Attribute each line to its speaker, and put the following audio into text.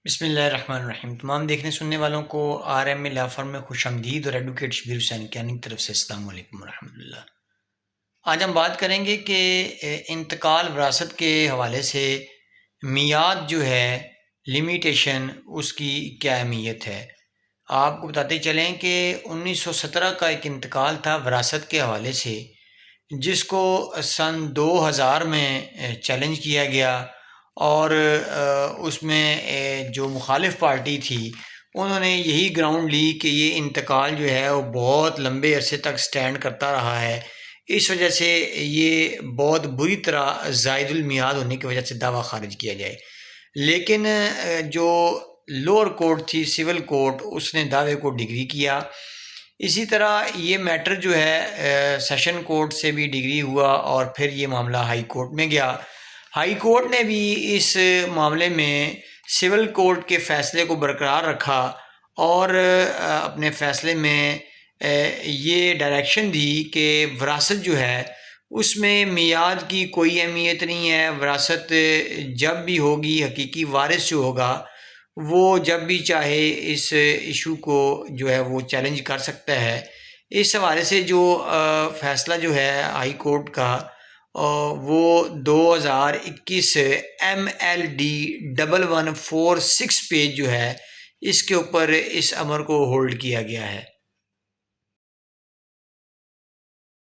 Speaker 1: بسم اللہ الرحمن الرحیم۔ تمام دیکھنے سننے والوں کو آر ایم لا فرم میں خوش آمدید اور ایڈوکیٹ شبیر حسین کیانی کی طرف سے السلام علیکم ورحمۃ اللہ۔ آج ہم بات کریں گے کہ انتقال وراثت کے حوالے سے میعاد جو ہے، لمیٹیشن، اس کی کیا اہمیت ہے۔ آپ کو بتاتے چلیں کہ 1917 کا ایک انتقال تھا وراثت کے حوالے سے، جس کو سن 2000 میں چیلنج کیا گیا، اور اس میں جو مخالف پارٹی تھی انہوں نے یہی گراؤنڈ لی کہ یہ انتقال جو ہے وہ بہت لمبے عرصے تک سٹینڈ کرتا رہا ہے، اس وجہ سے یہ بہت بری طرح زائد المیعاد ہونے کی وجہ سے دعویٰ خارج کیا جائے۔ لیکن جو لوور کورٹ تھی، سول کورٹ، اس نے دعوے کو ڈگری کیا۔ اسی طرح یہ میٹر جو ہے سیشن کورٹ سے بھی ڈگری ہوا، اور پھر یہ معاملہ ہائی کورٹ میں گیا۔ ہائی کورٹ نے بھی اس معاملے میں سول کورٹ کے فیصلے کو برقرار رکھا، اور اپنے فیصلے میں یہ ڈائریکشن دی کہ وراثت جو ہے اس میں میعاد کی کوئی اہمیت نہیں ہے۔ وراثت جب بھی ہوگی، حقیقی وارث جو ہوگا وہ جب بھی چاہے اس ایشو کو جو ہے وہ چیلنج کر سکتا ہے۔ اس حوالے سے جو فیصلہ جو ہے ہائی کورٹ کا، وہ 2021 MLD 1146 پیج جو ہے، اس کے اوپر اس امر کو ہولڈ کیا گیا ہے۔